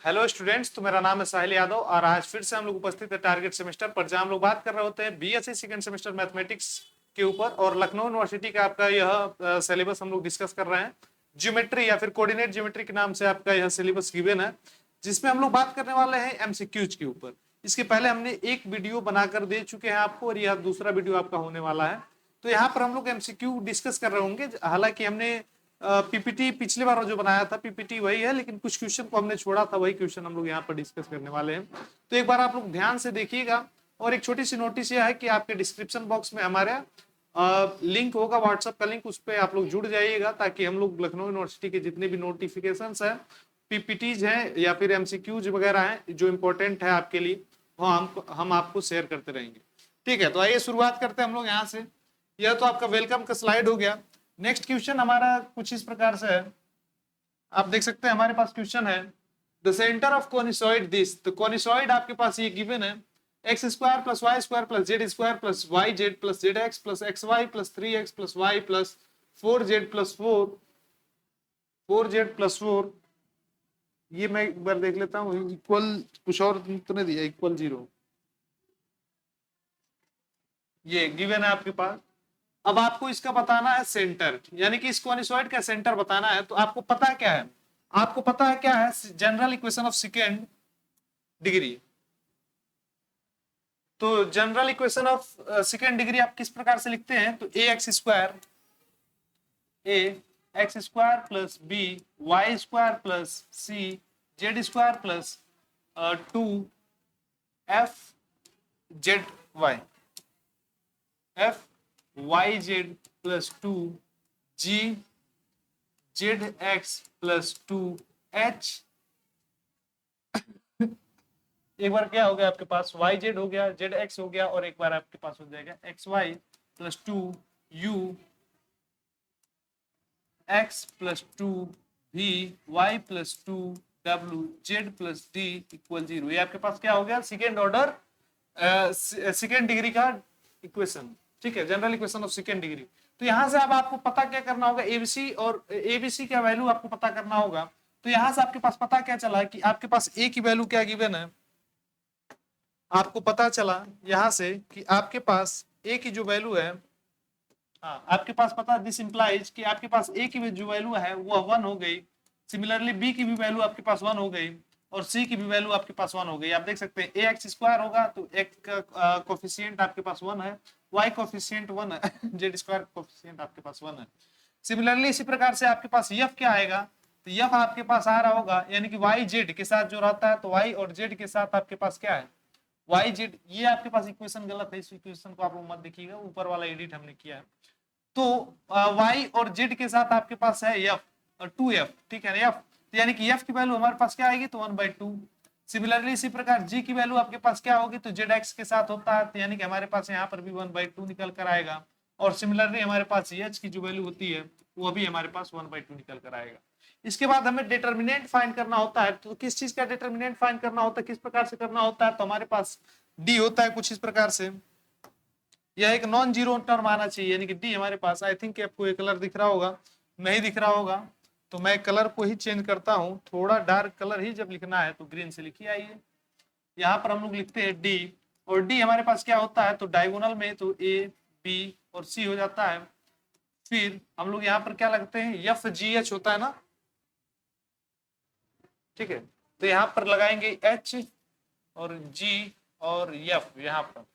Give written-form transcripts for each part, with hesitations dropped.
Hello students, तो मेरा नाम है साहिल यादव और आज फिर से हम लोग उपस्थित है टारगेट सेमेस्टर पर, जहां हम लोग बात कर रहे होते हैं बीएससी सेकंड सेमेस्टर मैथमेटिक्स के ऊपर। और लखनऊ यूनिवर्सिटी का आपका यह सिलेबस हम लोग डिस्कस कर रहे हैं। ज्योमेट्री या फिर कोऑर्डिनेट ज्योमेट्री के नाम से आपका यह सिलेबस गिवन है, जिसमें हम लोग बात करने वाले हैं एमसीक्यूज के ऊपर। इसके पहले हमने एक वीडियो बनाकर दे चुके हैं आपको और यह दूसरा वीडियो आपका होने वाला है। तो यहाँ पर हम लोग एमसीक्यू डिस्कस कर रहे होंगे। हालांकि हमने पीपीटी पिछली बार जो बनाया था पीपीटी वही है, लेकिन कुछ क्वेश्चन को हमने छोड़ा था, वही क्वेश्चन हम लोग यहाँ पर डिस्कस करने वाले हैं। तो एक बार आप लोग ध्यान से देखिएगा। और एक छोटी सी नोटिस यह है कि आपके डिस्क्रिप्शन बॉक्स में हमारे लिंक होगा, व्हाट्सएप का लिंक, उस पर आप लोग जुड़ जाइएगा, ताकि हम लोग लखनऊ यूनिवर्सिटी के जितने भी नोटिफिकेशन है, पीपीटीज हैं या फिर एमसीक्यूज वगैरह हैं जो इम्पोर्टेंट है आपके लिए, वो हम आपको शेयर करते रहेंगे। ठीक है, तो आइए शुरुआत करते हैं हम लोग यहाँ से। यह तो आपका वेलकम का स्लाइड हो गया। नेक्स्ट क्वेश्चन हमारा कुछ इस प्रकार से है, आप देख सकते हैं हमारे पास क्वेश्चन है the centre of conicoid this. तो कॉनिसॉइड आपके पास ये गिवन है x square plus y square plus z square plus y Z plus z x plus x y plus 3x plus y plus 4z plus 4z plus 4। ये मैं एक बार देख लेता हूँ, इक्वल कुछ और तो नहीं दिया, इक्वल 0 ये गिवन है आपके पास। अब आपको इसका बताना है सेंटर, यानी कि इस कॉनिसॉइड का सेंटर बताना है। तो आपको पता है क्या है, आपको पता है क्या है general equation of second degree. तो general equation of second degree आप किस प्रकार से लिखते हैं, तो A X square plus B Y square plus C Z square plus 2f Z Y F Y Z plus 2g Z x plus 2h। एक बार क्या हो गया आपके पास वाई जेड हो गया, जेड एक्स हो गया, और एक बार आपके पास हो जाएगा x y plus 2u x plus 2v y plus 2w z plus d equal 0। ये आपके पास क्या हो गया, सेकेंड ऑर्डर सेकेंड डिग्री का इक्वेशन। ठीक है, general equation of second degree. तो यहां से अब आपको पता क्या करना होगा, एबीसी और एबीसी का वैल्यू आपको पता करना होगा। तो यहां से आपके पास पता क्या चला कि आपके पास ए की वैल्यू क्या गिवन है, आपको पता चला यहां से कि आपके पास ए की जो वैल्यू है, हाँ आपके पास पता, दिस इंप्लाइज कि आपके पास ए की जो वैल्यू है वो 1 हो गई। सिमिलरली बी की भी वैल्यू आपके पास 1 हो गई और सी की भी वैल्यू आपके पास 1 हो गई। आप देख सकते हैं ए एक्स स्क्वायर होगा तो एक का कोफिशिएंट आपके पास 1 है, वाई कोफिशिएंट 1 है, जेड स्क्वायर कोफिशिएंट आपके पास 1 है। सिमिलरली इसी प्रकार से आपके पास यफ क्या आएगा, तो यफ आपके पास आ रहा होगा, यानी कि वाई जेड के साथ जो रहता है, तो वाई और जेड के साथ आपके पास क्या है, वाई जेड। ये आपके पास इक्वेशन गलत है, इस इक्वेशन को आप लोग मत देखिएगा, ऊपर वाला एडिट हमने किया है। तो y और z के साथ आपके पास है f और 2f। ठीक है ना, f तो यानी कि f की वैल्यू हमारे पास क्या आएगी, तो 1/2। सिमिलरली इसी प्रकार g की वैल्यू आपके पास क्या होगी, तो zx के साथ होता है, तो यानी कि हमारे पास यहाँ पर भी 1/2 निकल कर आएगा। और सिमिलरली हमारे पास h की जो वैल्यू होती है वो भी हमारे पास 1/2 निकल कर आएगा। इसके बाद हमें डिटर्मिनेंट फाइंड करना होता है। तो किस चीज का डिटर्मिनेंट फाइंड करना होता है, किस प्रकार से करना होता है, तो हमारे पास d होता है कुछ इस प्रकार से। यह एक नॉन जीरो टर्म आना चाहिए, यानी कि डी हमारे पास, आई थिंक आपको ये कलर दिख रहा होगा, नहीं दिख रहा होगा तो मैं कलर को ही चेंज करता हूं, थोड़ा डार्क कलर ही जब लिखना है तो ग्रीन से लिखिए। आइए यहाँ पर हम लोग लिखते हैं डी, और डी हमारे पास क्या होता है, तो डायगोनल में तो ए बी और सी हो जाता है। फिर हम लोग यहाँ पर क्या लगते हैं, एफ जी एच होता है ना, ठीक है, तो यहाँ पर लगाएंगे एच और जी और एफ यहाँ पर,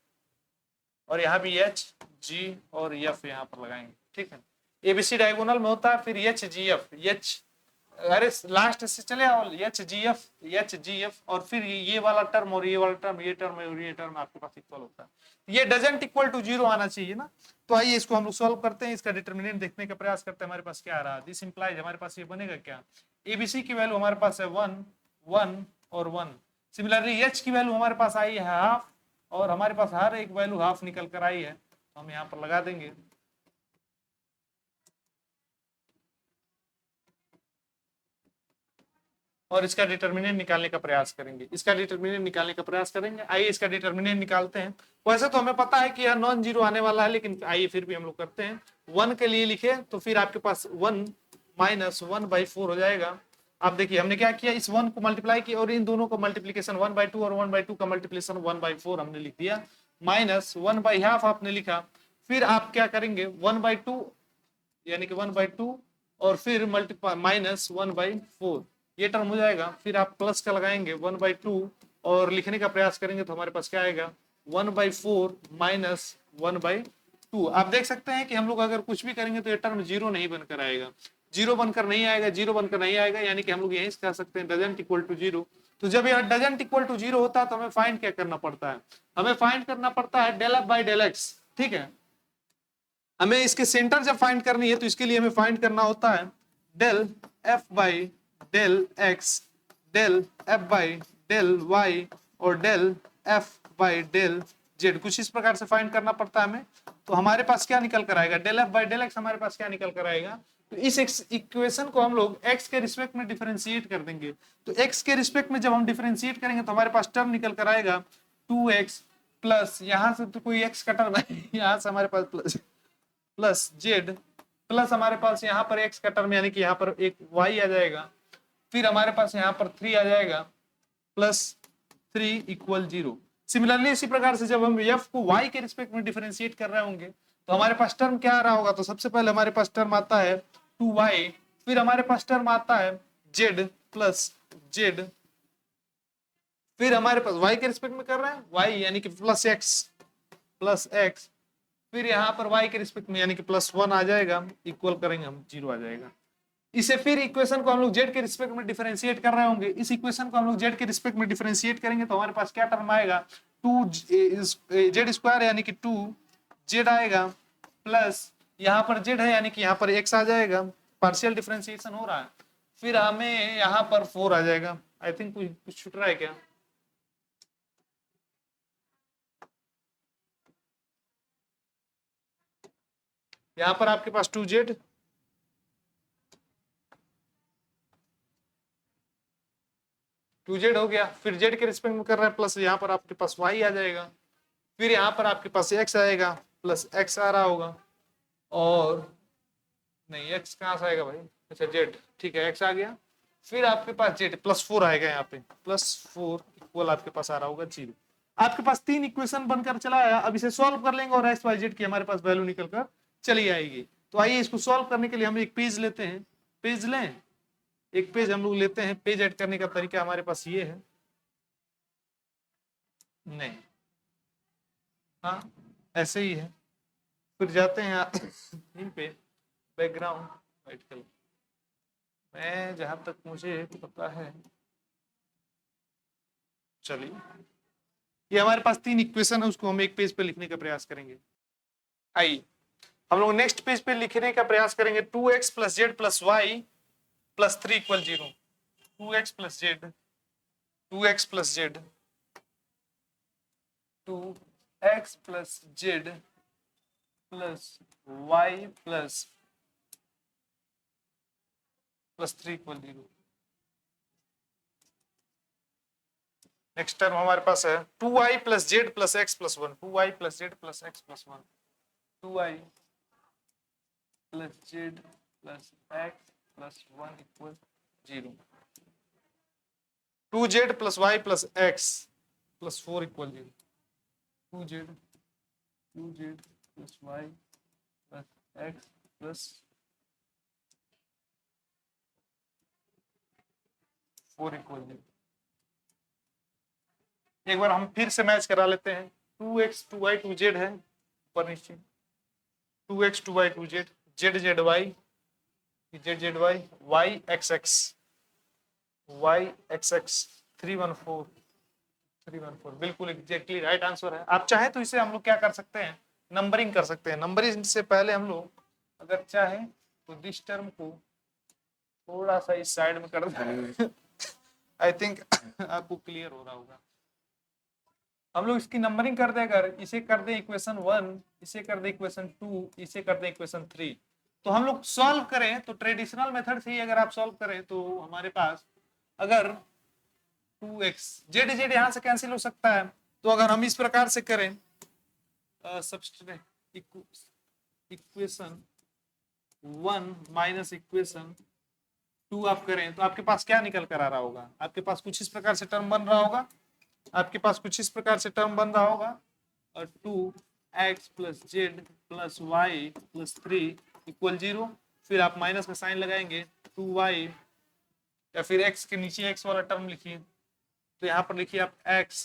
और यहाँ भी एच जी और एफ यहाँ पर लगाएंगे। ठीक है, एबीसी डायगोनल में होता है, फिर एच जी एफ, एच अरे लास्ट से चले आओ, एच जी एफ और फिर ये वाला टर्म और ये वाला टर्म, ये टर्म और ये टर्म आपके पास इक्वल होता है। ये डजंट इक्वल टू 0 आना चाहिए ना। तो आइए इसको हम लोग सॉल्व करते हैं, इसका डिटर्मिनेंट देखने का प्रयास करते हैं, हमारे पास क्या आ रहा है। दिस इंप्लाइज हमारे पास ये बनेगा क्या, एबीसी की वैल्यू हमारे पास है 1 1 और 1। सिमिलरली एच की वैल्यू हमारे पास आई है हाफ, और हमारे पास हर एक वैल्यू हाफ निकल कर आई है, तो हम यहाँ पर लगा देंगे। और इसका डिटर्मिनेंट निकालने का प्रयास करेंगे, इसका डिटर्मिनेंट निकालने का प्रयास करेंगे। आइए इसका डिटर्मिनेंट निकालते हैं। वैसे तो हमें पता है कि यह नॉन जीरो आने वाला है, लेकिन आइए फिर भी हम लोग करते हैं। 1 के लिए लिखे तो फिर आपके पास 1 - 1/4 हो जाएगा। आप देखिए हमने क्या किया, इस 1 को मल्टीप्लाई किया और इन दोनों का मल्टीप्लीकेशन 1/2 और 1/2 का मल्टीप्लीकेशन 1/4 हमने लिख दिया, माइनस 1/2 आपने लिखा। फिर आप क्या करेंगे 1/2 यानी कि 1/2 और फिर मल्टीप्लाई माइनस 1/4 ये टर्म हो जाएगा। फिर आप प्लस का लगाएंगे 1/2 और लिखने का प्रयास करेंगे तो हमारे पास क्या आएगा 1/4 माइनस 1/2। आप देख सकते हैं कि हम लोग अगर कुछ भी करेंगे तो ये टर्म जीरो नहीं बनकर आएगा, जीरो बनकर नहीं आएगा, जीरो बनकर नहीं आएगा, यानी कि हम लोग यही कह सकते हैं डजंट इक्वल टू जीरो। तो जब यह डजंट इक्वल टू जीरो होता है तो हमें फाइंड क्या करना पड़ता है, हमें फाइंड करना पड़ता है del F by del x. ठीक है, हमें इसके सेंटर जब फाइंड करनी है तो इसके लिए हमें फाइंड करना होता है del F by del X, del F by del Y और del F by del Z, कुछ इस प्रकार से फाइंड करना पड़ता है हमें। तो हमारे पास क्या निकल कर आएगा, del F by del x हमारे पास क्या निकल कर आएगा। तो इस इक्वेशन को हम लोग x के रिस्पेक्ट में डिफरेंशिएट कर देंगे। तो x के रिस्पेक्ट में जब हम डिफरेंशिएट करेंगे तो हमारे पास टर्म निकल कर आएगा 2x प्लस यहाँ से तो कोई x का टर्म है, यहाँ से हमारे पास प्लस प्लस जेड प्लस हमारे पास यहाँ पर x का टर्म यानी कि यहाँ पर एक y आ जाएगा, फिर हमारे पास यहाँ पर 3 आ जाएगा प्लस 3 इक्वल 0। सिमिलरली इसी प्रकार से जब हम f को y के रिस्पेक्ट में डिफरेंशिएट कर रहे होंगे तो हमारे पास टर्म क्या आ रहा होगा, तो सबसे पहले हमारे पास टर्म आता है 2y, फिर हमारे पास टर्म आता है z प्लस जेड, फिर हमारे पास y के रिस्पेक्ट में कर रहे हैं y यानी कि प्लस x, फिर यहाँ पर y के रिस्पेक्ट में यानी कि +1 आ जाएगा, इक्वल करेंगे हम 0 आ जाएगा। इसे फिर इक्वेशन को हम लोग z के रिस्पेक्ट में डिफरेंशिएट कर रहे होंगे, इस इक्वेशन को हम लोग z के रिस्पेक्ट में डिफरेंशिएट करेंगे तो हमारे पास क्या टर्म आएगा 2z² यानी कि 2z आएगा प्लस यहाँ पर z है यानी कि यहाँ पर x आ जाएगा, पार्शियल डिफरेंशिएशन हो रहा है, फिर हमें यहाँ पर 4 आ जाएगा। आई थिंक कुछ छूट रहा है क्या, यहाँ पर आपके पास 2z हो गया, फिर z के रिस्पेक्ट में कर रहे हैं प्लस यहाँ पर आपके पास y आ जाएगा, फिर यहाँ पर आपके पास x आएगा प्लस x आ रहा होगा, और नहीं x कहाँ से आएगा भाई, अच्छा z, ठीक है x आ गया, फिर आपके पास z +4 आएगा, यहाँ पे +4 इक्वल आपके पास आ रहा होगा 0। आपके पास 3 इक्वेशन बनकर चला आया। अब इसे सॉल्व कर लेंगे और x y z की हमारे पास वैल्यू निकल कर चली आएगी। तो आइए इसको सॉल्व करने के लिए हम एक पेज लेते हैं, पेज लें, एक पेज हम लोग लेते हैं। पेज ऐड करने का तरीका हमारे पास ये है, नहीं हाँ ऐसे ही है, फिर जाते हैं यहीं पे बैकग्राउंड वाइट कलर, मैं जहां तक मुझे पता है, चलिए ये हमारे पास 3 इक्वेशन है, उसको हम एक पेज पे लिखने का प्रयास करेंगे। आइए हम लोग नेक्स्ट पेज पे लिखने का प्रयास करेंगे 2x plus z plus y plus 3 equal 0। 2x plus z 2x plus z 2x plus z plus y plus 3 equal 0। Next term हमारे पास है 2y plus z plus x plus 1, 2y plus z plus x plus 1, 2y plus z plus x plus 1 equal 0, 2z plus y plus x plus 4 equal 0, 2z plus y plus x plus 4 equal 0। एक बार हम फिर से match करा लेते हैं, 2x 2y 2z है ऊपर नीचे, 2x 2y 2z, z z y, z z y, y x x, y x x 314 बिल्कुल एग्जैक्टली राइट आंसर है। आप चाहे तो इसे हम लोग क्या कर सकते हैं, नंबरिंग कर सकते हैं। नंबरिंग से पहले हम लोग अगर चाहे तो दिस टर्म को थोड़ा सा इस साइड में कर दें, आई थिंक आपको क्लियर हो रहा होगा। हम लोग इसकी नंबरिंग कर दें, अगर इसे कर दें इक्वेशन 1, इसे कर दें इक्वेशन 2, इसे कर दें इक्वेशन 3, तो हम लोग सॉल्व करें तो ट्रेडिशनल मेथड से ही अगर आप सॉल्व करें तो हमारे पास अगर 2x जेड जेड यहाँ से कैंसिल हो सकता है, तो अगर हम इस प्रकार से करें इक्वेशन 1 माइनस इक्वेशन टू आप करें तो आपके पास क्या निकल कर आ रहा होगा, आपके पास कुछ इस प्रकार से टर्म बन रहा होगा, आपके पास कुछ इस प्रकार से टर्म बन रहा होगा, और 2x plus z plus y plus 3 equal 0। फिर आप माइनस का साइन लगाएंगे, 2y, या फिर x के नीचे x वाला टर्म लिखिए, तो यहाँ पर लिखिए आप x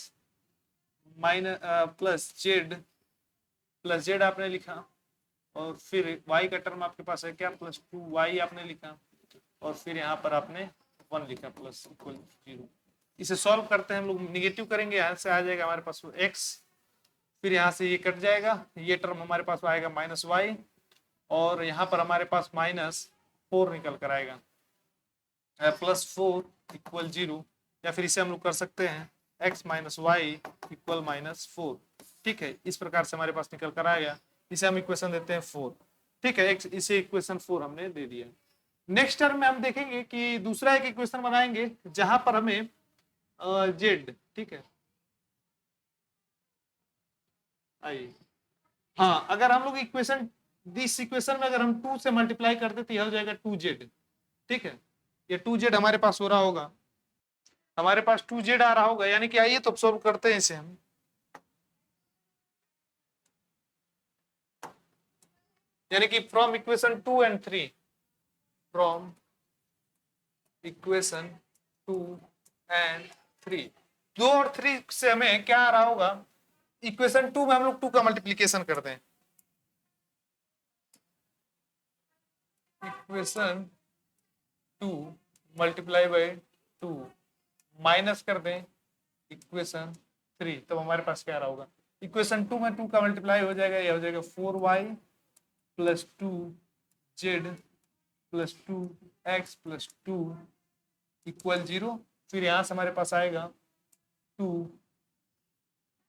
माइनस प्लस जेड आपने लिखा, और फिर y का टर्म आपके पास है क्या, प्लस 2y आपने लिखा, और फिर यहाँ पर आपने 1 लिखा प्लस इक्वल 0। इसे सॉल्व करते हैं हम लोग, निगेटिव करेंगे, यहाँ से आ जाएगा हमारे पास x, फिर यहाँ से ये कट जाएगा, ये टर्म हमारे पास आएगा माइनस वाई, और यहाँ पर हमारे पास -4 निकल कर आएगा, प्लस 4 इक्वल 0, या फिर इसे हम लोग कर सकते हैं x माइनस वाई इक्वल -4। ठीक है, इस प्रकार से हमारे पास निकल कर आएगा, इसे हम इक्वेशन देते हैं 4। ठीक है, इसे इक्वेशन 4 हमने दे दिया। नेक्स्ट टर्म में हम देखेंगे कि दूसरा एक इक्वेशन बनाएंगे जहां पर हमें जेड, ठीक है, आइए, हाँ, अगर हम लोग इक्वेशन दिस इक्वेशन में अगर हम 2 से मल्टीप्लाई करते तो यह हो जाएगा 2z। ठीक है, ये 2z हमारे पास हो रहा होगा, हमारे पास 2z आ रहा होगा, यानी कि आइए तो सॉल्व करते हैं इसे हम। यानी कि from equation 2 and 3, from equation 2 and 3, 2 और 3 से हमें क्या आ रहा होगा, इक्वेशन 2 में हम लोग 2 का मल्टीप्लीकेशन करते हैं, इक्वेशन 2 मल्टीप्लाई बाय 2 माइनस कर दें इक्वेशन 3, तब हमारे पास क्या आ रहा होगा, इक्वेशन 2 में 2 का मल्टीप्लाई हो जाएगा, यह हो जाएगा 4y plus 2z plus 2x plus 2 equal 0। फिर यहाँ से हमारे पास आएगा 2,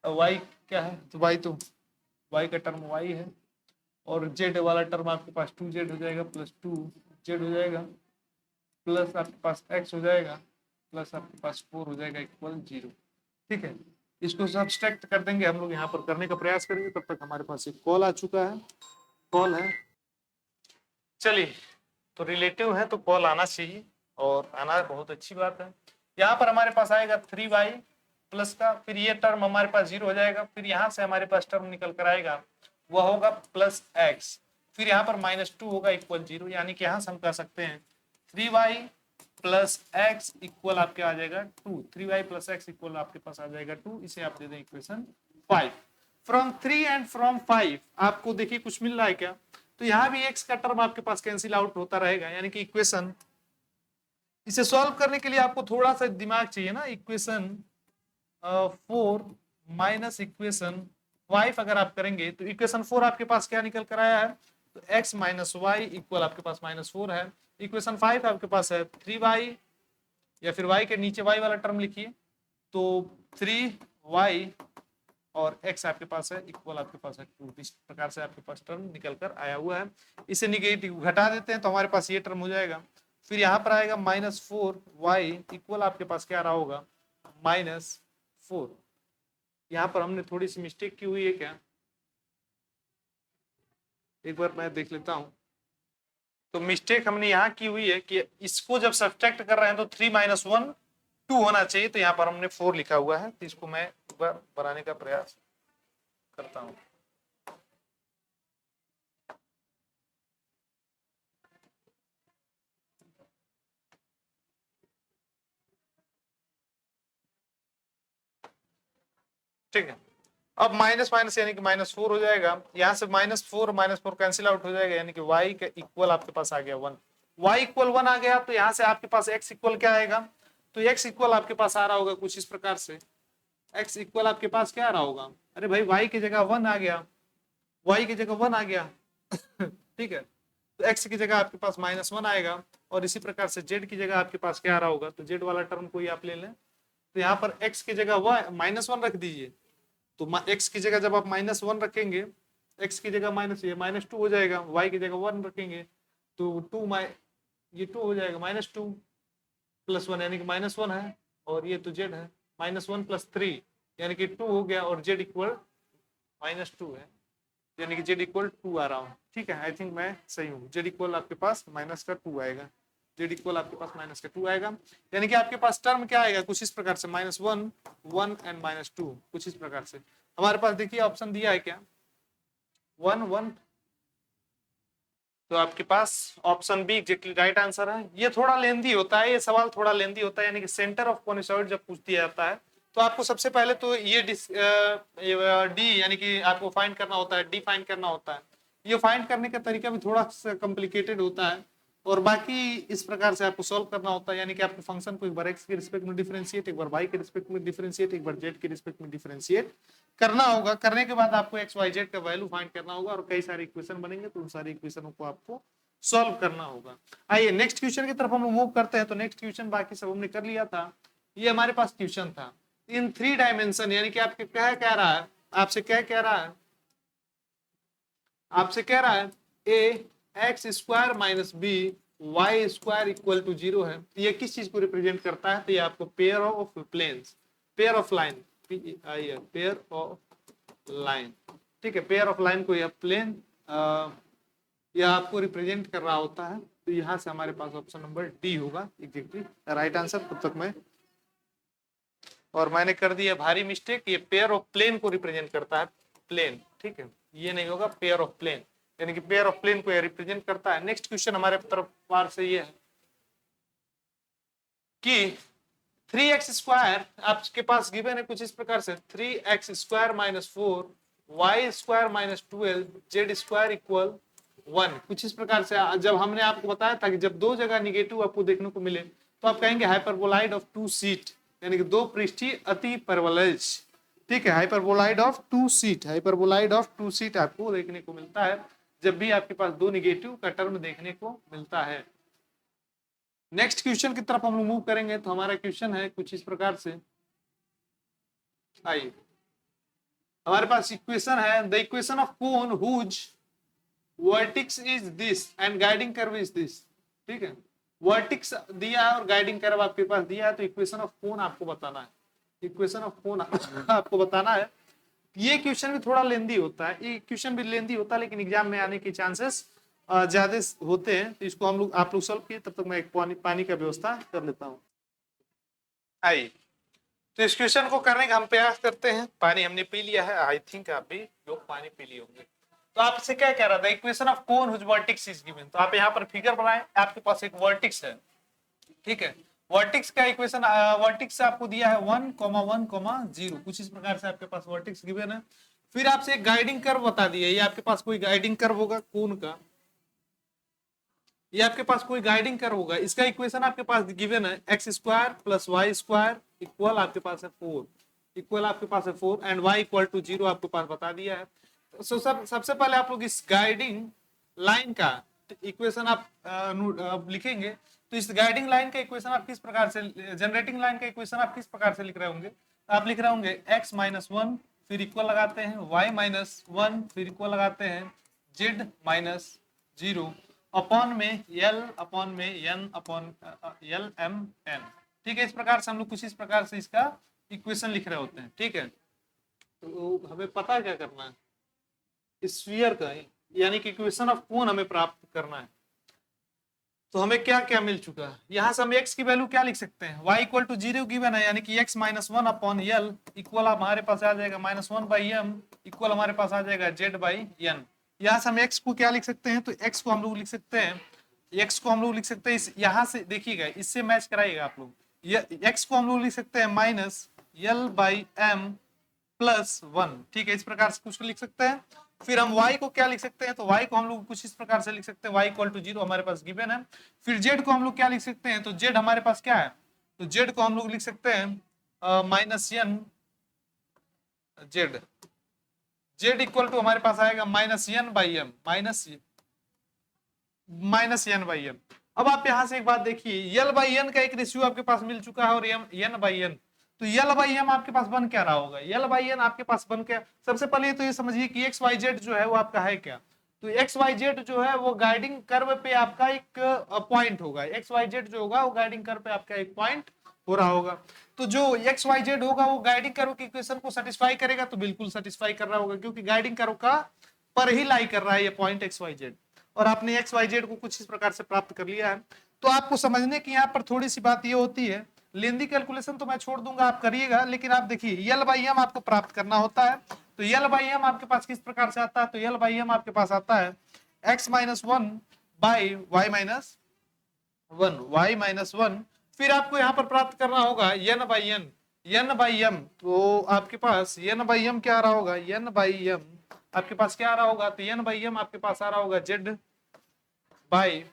y क्या है, तो y का टर्म y है, और z वाला टर्म आपके पास 2z हो जाएगा प्लस 2z हो जाएगा, प्लस आपके पास x हो जाएगा, प्लस आपके पास 4 हो जाएगा इक्वल 0। ठीक है, इसको सब्सट्रैक्ट कर देंगे हम लोग, यहाँ पर करने का प्रयास करेंगे। तब तक हमारे पास एक कॉल आ चुका है, कॉल है, चलिए, तो रिलेटिव है तो कॉल आना चाहिए, और आना बहुत अच्छी बात है। यहाँ पर हमारे पास आएगा 3y प्लस का, फिर ये टर्म हमारे पास 0 हो जाएगा, फिर यहाँ से हमारे पास टर्म निकल कर आएगा, वह होगा प्लस x, फिर यहाँ पर -2 होगा इक्वल 0, यानी कि यहाँ से हम कह सकते हैं 3y प्लस एक्स इक्वल आपके आ जाएगा 2, 3y प्लस एक्स इक्वल आपके पास आ जाएगा 2, इसे आप दे दें इक्वेशन 5। फ्रॉम 3 एंड फ्रॉम 5 आपको देखिए कुछ मिल रहा है क्या, तो यहाँ भी x का टर्म आपके पास कैंसिल आउट होता रहेगा, यानी कि इक्वेशन, इसे सॉल्व करने के लिए आपको थोड़ा सा दिमाग चाहिए ना, इक्वेशन 4 माइनस इक्वेशन 5 अगर आप करेंगे तो इक्वेशन 4 आपके पास क्या निकल कर आया है, तो x माइनस वाई इक्वल आपके पास -4 है, इक्वेशन 5 आपके पास है 3y, या फिर y के नीचे y वाला टर्म लिखिए, तो 3y और x आपके पास है इक्वल आपके पास है 2, इस प्रकार से आपके पास टर्म निकल कर आया हुआ है। इसे निगेटिव घटा देते हैं तो हमारे पास ये टर्म हो जाएगा, फिर यहाँ पर आएगा -4y इक्वल आपके पास क्या रहा होगा, -4। यहाँ पर हमने थोड़ी सी मिस्टेक की हुई है क्या, एक बार मैं देख लेता हूँ। तो मिस्टेक हमने यहाँ की हुई है कि इसको जब सब्ट्रैक्ट कर रहे हैं तो 3 - 1 2 होना चाहिए, तो यहाँ पर हमने 4 लिखा हुआ है, तो इसको मैं एक बार बनाने का प्रयास करता हूँ। ठीक है, अब माइनस माइनस यानी कि -4 हो जाएगा, यहाँ से -4 कैंसिल आउट हो जाएगा, यानी कि y का इक्वल आपके पास आ गया 1, y इक्वल 1 आ गया, तो यहाँ से आपके पास x इक्वल क्या आएगा, तो x इक्वल आपके पास आ रहा होगा कुछ इस प्रकार से, x इक्वल आपके पास क्या आ रहा होगा, अरे भाई y की जगह 1 आ गया, y की जगह 1 आ गया ठीक है, तो x की जगह आपके पास -1 आएगा, और इसी प्रकार से z की जगह आपके पास क्या आ रहा होगा, तो z वाला टर्म कोई आप ले लें, तो यहाँ पर x की जगह -1 रख दीजिए, तो x की जगह जब आप -1 रखेंगे, x की जगह -2 हो जाएगा, y की जगह 1 रखेंगे तो 2 ये 2 हो जाएगा, -2 + 1 यानी कि -1 है, और ये तो z है, -1 + 3 यानी कि 2 हो गया, और z इक्वल -2 है, यानी कि z इक्वल 2 आ रहा हूँ। ठीक है, आई थिंक मैं सही हूँ, z इक्वल आपके पास -2 आएगा। जेड इक्वल आपके पास माइनस का 2 आएगा। यानी कि आपके पास टर्म क्या आएगा कुछ इस प्रकार से -1 1 एंड -2 कुछ इस प्रकार से। हमारे पास देखिए ऑप्शन दिया है क्या 1 1, तो आपके पास option B exactly right answer है। ये थोड़ा लेंदी होता है, ये सवाल थोड़ा लेंदी होता है, यानी कि सेंटर ऑफ कॉन्सॉइड जब पूछ दिया जाता है तो आपको सबसे पहले तो ये डी यानी कि आपको फाइंड करना होता है, डी फाइंड करना होता है। ये फाइंड करने का तरीका भी थोड़ा सा कॉम्प्लिकेटेड होता है और बाकी इस प्रकार से आपको सॉल्व करना होता है, यानी कि आपके फंक्शन को एक बार एक्स के रिस्पेक्ट में डिफरेंशिएट, एक बार वाई के रिस्पेक्ट में डिफरेंशिएट, एक बार जेड के रिस्पेक्ट में डिफरेंशिएट करना होगा। करने के बाद आपको एक्स वाई जेड का वैल्यू फाइंड करना होगा और कई सारे इक्वेशन बनेंगे, तो उन सारे इक्वेशनों को आपको सॉल्व करना होगा। आइए नेक्स्ट क्वेश्चन की तरफ हम मूव करते हैं। तो नेक्स्ट क्वेश्चन बाकी सब हमने कर लिया था, ये हमारे पास क्वेश्चन था इन 3 डायमेंशन, यानी कि आपके क्या कह रहा है, आपसे क्या कह रहा है, आपसे कह रहा है A X square minus B Y square equal to 0 है। तो ये किस चीज को रिप्रेजेंट करता है, तो ये आपको pair of planes, pair of line, pair of line, ठीक है, पेयर ऑफ लाइन को यह प्लेन यह आपको रिप्रेजेंट कर रहा होता है। तो यहां से हमारे पास ऑप्शन नंबर डी होगा एग्जैक्टली राइट आंसर। तब तक मैं और मैंने कर दिया भारी मिस्टेक, ये पेयर ऑफ प्लेन को रिप्रेजेंट करता है, प्लेन, ठीक है, ये नहीं होगा पेयर ऑफ प्लेन, यानी कि पेयर ऑफ प्लेन को रिप्रेजेंट करता है। नेक्स्ट क्वेश्चन हमारे तरफ पार से ये है कि 3x स्क्वायर आपके पास गिवन है कुछ इस प्रकार से 3x square minus 4 y square minus 12 z square equal 1 कुछ इस प्रकार से। जब हमने आपको बताया था कि जब दो जगह निगेटिव आपको देखने को मिले तो आप कहेंगे हाइपरबोलाइड ऑफ 2 सीट, यानी कि 2 पृष्ठीय अति परवलज, ठीक है, hyperboloid of 2 seat, hyperboloid of 2 seat आपको देखने को मिलता है जब भी आपके पास दो निगेटिव का टर्म देखने को मिलता है। नेक्स्ट क्वेश्चन की तरफ हम लोग मूव करेंगे। तो हमारा क्वेश्चन है कुछ इस प्रकार से, आइए हमारे पास इक्वेशन है the equation of cone whose vertex is this and guiding curve is this, ठीक है, वर्टिक्स दिया है और गाइडिंग कर्व आपके पास दिया है, तो इक्वेशन ऑफ कोन आपको बताना है, इक्वेशन ऑफ कोन आपको बताना है। ये क्वेश्चन भी थोड़ा लेंदी होता है, ये क्वेश्चन भी लेंदी होता है लेकिन एग्जाम में आने के चांसेस ज्यादा होते हैं। तो इसको हम लोग आप लोग सॉल्व किए, तब तक मैं एक पानी का व्यवस्था कर लेता हूँ। आइए तो इस क्वेश्चन को करने का हम प्रयास करते हैं। पानी हमने पी लिया है, आई थिंक आप भी लोग पानी पी लिए होंगे। तो आपसे क्या कह रहा था, equation of cone whose vertex is given, तो आप यहाँ पर फिगर बनाएं, आपके पास एक वर्टेक्स है, ठीक है, वर्टेक्स का इक्वेशन, वर्टेक्स आपको दिया है 1, 1, 0 कुछ इस प्रकार से आपके पास वर्टेक्स गिवन है। फिर आपसे एक गाइडिंग कर्व बता दिया, ये आपके पास कोई गाइडिंग कर्व होगा कोन का, ये आपके पास कोई गाइडिंग कर्व होगा, इसका इक्वेशन आपके पास गिवन है x square plus y square equal आपके पास है 4, इक्वल आपके पास है 4 एंड y इक्वल टू 0 आपके पास बता दिया है। तो सबसे पहले आप लोग इस गाइडिंग लाइन का इक्वेशन आप लिखेंगे। तो इस गाइडिंग लाइन का इक्वेशन आप किस प्रकार से, जनरेटिंग लाइन का इक्वेशन आप किस प्रकार से लिख रहे होंगे, आप लिख रहे होंगे x माइनस 1 फिर इक्वल लगाते हैं y माइनस 1 फिर इक्वल लगाते हैं z माइनस 0 अपॉन में l अपॉन में n upon l m n, ठीक है। इस प्रकार से हम लोग कुछ इस प्रकार से इसका इक्वेशन लिख रहे होते हैं, ठीक है। तो हमें पता क्या करना है, स्फीयर का यानी कि इक्वेशन ऑफ कोन हमें प्राप्त करना है। तो हमें क्या क्या मिल चुका है, यहाँ से हम x की वैल्यू क्या लिख सकते हैं, y इक्वल टू 0 गिवन है, यानी कि x minus 1 upon l equal हमारे पास आ जाएगा -1 बाई m इक्वल हमारे पास आ जाएगा z बाई n। यहाँ से हम x को क्या लिख सकते हैं, तो x को हम लोग लिख सकते हैं, x को हम लोग लिख सकते हैं यहाँ से देखिएगा, इससे मैच कराइएगा आप लोग, x को हम लोग लिख सकते हैं minus l by m plus 1, ठीक है, इस प्रकार से कुछ लिख सकते हैं। फिर हम y को क्या लिख सकते हैं, तो y को हम लोग कुछ इस प्रकार से लिख सकते हैं, y इक्वल टू 0 हमारे पास गिवन है। फिर z को हम लोग क्या लिख सकते हैं, तो z हमारे पास क्या है, तो z को हम लोग लिख सकते हैं minus n z equal to हमारे पास आएगा minus n by m, minus n by m। अब आप यहां से एक बात देखिए, l बाई n का एक रेशियो आपके पास मिल चुका है और n बाई n, तो यल बाई एम आपके पास बन क्या रहा होगा, यल बाई एन आपके पास बन क्या, सबसे पहले तो ये समझिए कि एक्स वाई जेड जो है वो आपका है क्या, तो एक्स वाई जेड जो है वो गाइडिंग कर्व पे आपका एक पॉइंट होगा, एक्स वाई जेड जो होगा वो गाइडिंग कर्व पे आपका एक पॉइंट हो रहा होगा। तो जो एक्स वाई जेड होगा वो गाइडिंग कर्व की इक्वेशन को सेटिस्फाई करेगा, तो बिल्कुल सेटिस्फाई कर रहा होगा क्योंकि गाइडिंग कर्व का पर ही लाई कर रहा है ये पॉइंट एक्स वाई जेड, और आपने एक्स वाई जेड को कुछ इस प्रकार से प्राप्त कर लिया है। तो आपको समझने की यहाँ पर थोड़ी सी बात ये होती है, लेंदी कैलकुलेशन तो मैं छोड़ दूंगा, आप करिएगा, लेकिन आप देखिए यल बाई एम आपको प्राप्त करना होता है। तो यल बाई एम आपके पास किस प्रकार से आता है, तो यल बाई एम आपके पास आता है x minus one by y minus one, y minus one. फिर आपको यहाँ पर प्राप्त करना होगा n by n, n by m. तो आपके पास एन बाई एम क्या आ रहा होगा, एन बाई एम आपके पास क्या आ रहा होगा, तो एन बाई एम आपके पास आ रहा होगा z by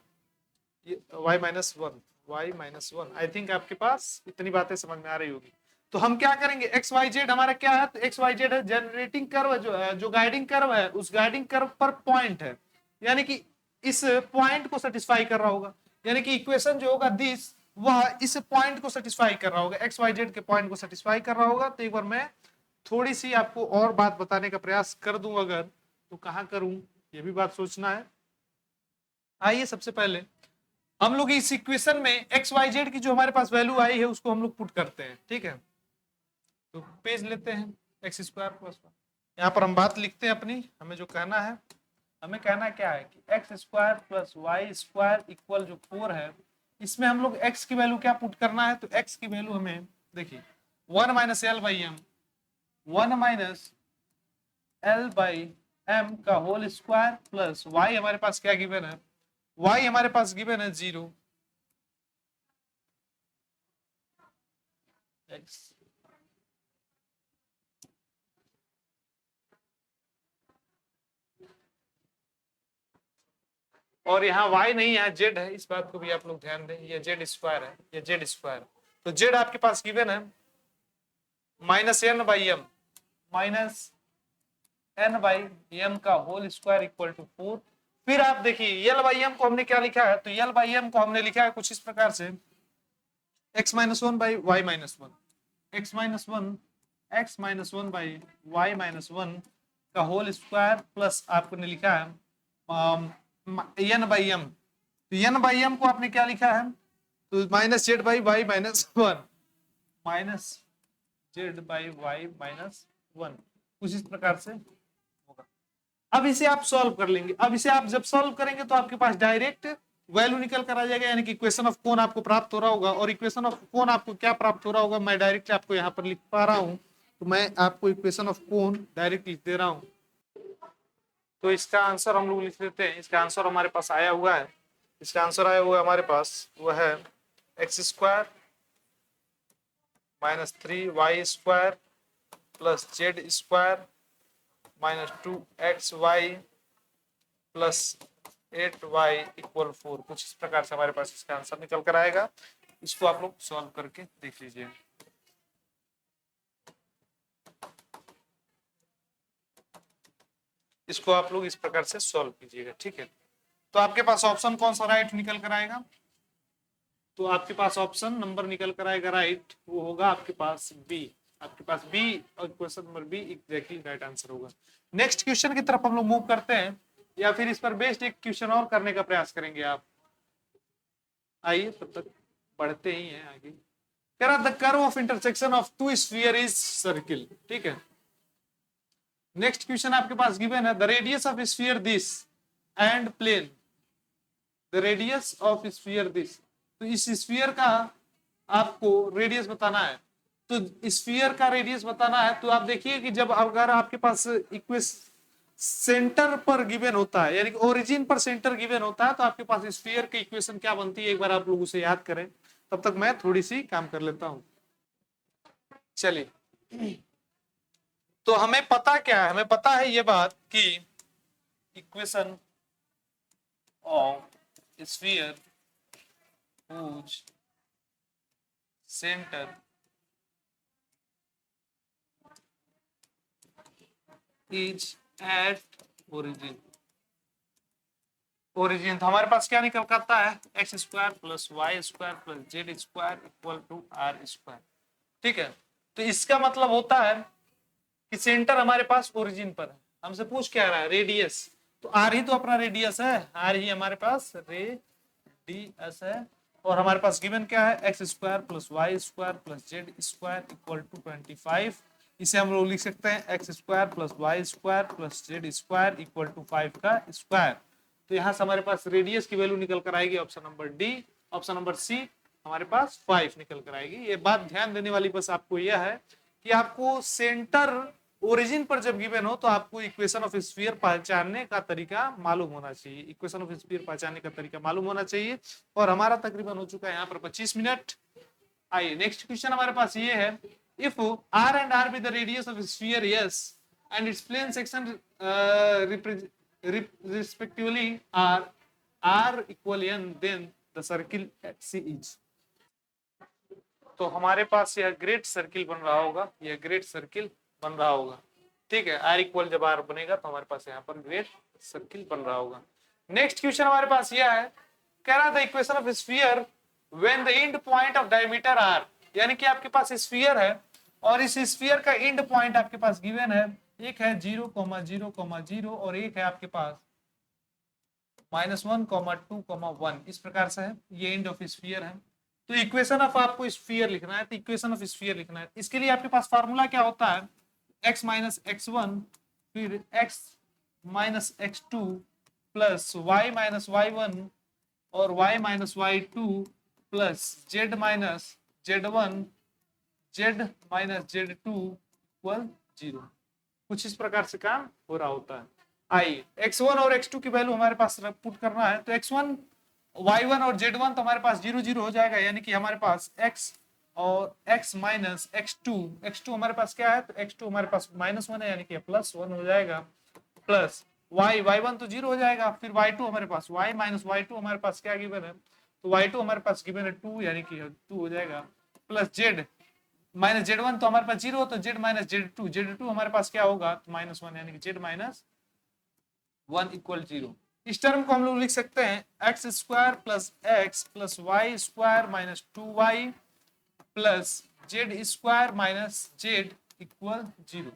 y minus one, y minus one. I think आपके पास इतनी बातें समझ में आ रही होगी। तो हम क्या करेंगे, एक्स वाई जेड हमारा क्या है, तो एक्स वाई जेड है जनरेटिंग कर्व, जो है जो गाइडिंग कर्व है, उस गाइडिंग कर्व पर पॉइंट है, यानी कि इस पॉइंट को सेटिस्फाई कर रहा होगा, यानी कि इक्वेशन जो होगा दिस, वह इस पॉइंट को सेटिस्फाई कर रहा होगा, एक्स वाई जेड के पॉइंट को सेटिस्फाई कर रहा होगा। तो एक बार मैं थोड़ी सी आपको और बात बताने का प्रयास कर दूं अगर, तो कहां करूं, ये भी बात सोचना है। आइए सबसे पहले हम लोग इस इक्वेशन में एक्स वाई जेड की जो हमारे पास वैल्यू आई है उसको हम लोग पुट करते हैं, ठीक है। तो पेज लेते हैं एक्स स्क्वायर प्लस वन, यहाँ पर हम बात लिखते हैं अपनी, हमें जो कहना है, हमें कहना क्या है कि x square plus y square equal जो 4 है, इसमें हम लोग एक्स की वैल्यू क्या पुट करना है, तो एक्स की वैल्यू हमें देखिए 1 minus l by m, 1 minus l by m का होल स्क्वायर प्लस वाई हमारे पास क्या गिवन है, वाई हमारे पास गिवन है 0, एक्स और यहाँ y नहीं, यहाँ z है, इस बात को भी आप लोग ध्यान दें, ये z स्क्वायर है, ये z स्क्वायर। तो z आपके पास गिवन है minus n by m, minus n by m का होल स्क्वायर इक्वल टू 4। फिर आप देखिए यल बाई एम को हमने क्या लिखा है, तो यल बाई एम को हमने लिखा है कुछ इस प्रकार से x minus one by y minus one, x minus one, x minus one by y minus one का होल स्क्वायर प्लस आपने लिखा है एन बाई एम। तो एन बाई एम को आपने क्या लिखा है, तो minus z by y minus one, minus z by y minus one, कुछ इस प्रकार से होगा। अब इसे आप सॉल्व कर लेंगे, अब इसे आप जब सॉल्व करेंगे तो आपके पास डायरेक्ट वैल्यू निकल कर आ जाएगा, यानी कि इक्वेशन ऑफ कोन आपको प्राप्त हो रहा होगा। और इक्वेशन ऑफ कोन आपको क्या प्राप्त हो रहा होगा, मैं डायरेक्ट आपको यहाँ पर लिख पा रहा हूँ, तो मैं आपको इक्वेशन ऑफ कोन डायरेक्ट लिख दे रहा हूँ। तो इसका आंसर हम लोग लिख लेते हैं, इसका आंसर हमारे पास आया हुआ है, इसका आंसर आया हुआ है हमारे पास, वह है x square minus 3 y square plus z square minus 2xy plus 8y equal 4, कुछ इस प्रकार से हमारे पास इसका आंसर निकल कर आएगा। इसको आप लोग सॉल्व करके देख लीजिए। इसको आप लोग इस प्रकार से सॉल्व कीजिएगा, ठीक है। तो आपके पास ऑप्शन कौन सा राइट निकल कर आएगा, तो आपके पास ऑप्शन नंबर निकल कर आएगा राइट, वो होगा आपके पास बी, आपके पास बी और question number B exactly right answer होगा। नेक्स्ट क्वेश्चन की तरफ हम लोग मूव करते हैं, या फिर इस पर बेस्ड एक क्वेश्चन और करने का प्रयास करेंगे आप। आइए तब तक पढ़ते ही हैं आगे। कह रहा the curve of intersection of two sphere is circle, ठीक है। नेक्स्ट क्वेश्चन आपके पास गिवन है the radius of sphere this and plane, the radius of sphere this. तो इस स्फीयर का आपको रेडियस बताना है, तो स्फीयर का रेडियस बताना है। तो आप देखिए कि जब अगर आपके पास इक्वेशन सेंटर पर गिवन होता है, यानी कि ओरिजिन पर सेंटर गिवन होता है, तो आपके पास स्फीयर की इक्वेशन क्या बनती है, एक बार आप लोग उसे याद करें, तब तक मैं थोड़ी सी काम कर लेता हूं। चलिए, तो हमें पता क्या है, हमें पता है ये बात कि equation of sphere whose center is at origin, origin तो हमारे पास क्या निकल करता है, x square plus y square plus z square equal to r square, ठीक है। तो इसका मतलब होता है कि सेंटर हमारे पास ओरिजिन पर है। हमसे पूछ क्या रहा है, रेडियस, तो आर ही तो अपना रेडियस है, आर ही हमारे पास रेडियस है। और हमारे पास गिवन क्या है, x square plus y square plus z square equal to 25। इसे हम लोग लिख सकते हैं x square plus y square plus z square equal to 5 का स्क्वायर। तो यहाँ से हमारे पास रेडियस की वैल्यू निकल कर आएगी option number D, option number C हमारे पास 5 निकल कर आएगी। ये बात ध्यान देने वाली बस आपको यह है कि आपको सेंटर ओरिजिन पर जब गिवन हो तो आपको इक्वेशन ऑफ स्फीयर पहचानने का तरीका मालूम होना चाहिए, इक्वेशन ऑफ स्फीयर पहचानने का तरीका मालूम होना चाहिए। और हमारा तकरीबन हो चुका है यहाँ पर 25 मिनट। आइए नेक्स्ट क्वेश्चन हमारे पास ये है, if r and r be the radius of a sphere S and its plane section respectively are r equal n, then the circle at C is। तो हमारे पास यह ग्रेट सर्किल बन रहा होगा, यह ग्रेट सर्किल बन रहा होगा, ठीक है। आर इक्वल जब आर बनेगा तो हमारे पास यहाँ पर ग्रेट सर्किल बन रहा होगा। नेक्स्ट क्वेश्चन हमारे पास यह है, कह रहा था equation of sphere when the end point of diameter are, यानी कि आपके पास स्फीयर है और इस स्फीयर का एंड पॉइंट आपके पास गिवन है, एक है 0,0,0 और एक है आपके पास -1, 2, 1, इस प्रकार से है, ये एंड ऑफ स्फीयर है। तो इक्वेशन ऑफ आपको स्फीयर लिखना है, तो इक्वेशन ऑफ स्फीयर लिखना है, इसके लिए आपके पास फार्मूला क्या होता है, x माइनस x1 फिर x minus x2 plus y minus y1 और y minus y2 plus z minus z1 z minus z2 equal 0। कुछ इस प्रकार से काम हो रहा होता है। आइए x1 और x2 की वैल्यू हमारे पास पुट करना है, तो x1 y1 और z1 तो हमारे पास 0 0 हो जाएगा, यानी कि हमारे पास x और x माइनस x2 हमारे पास क्या है, तो x2 हमारे पास -1 है, यानी कि +1 हो जाएगा, प्लस y1 तो 0 हो जाएगा, फिर y2 हमारे पास y माइनस y2 हमारे पास क्या गिवन है, तो y2 हमारे पास गिवन है 2, यानी कि 2 हो जाएगा, प्लस z माइनस z1 तो हमारे पास 0, तो z माइनस z2 हमारे पास क्या होगा, तो -1, यानी कि z माइनस 1 इक्वल 0। इस टर्म को हम लोग लिख सकते हैं x square plus x plus y square minus 2y plus z square minus z equal 0,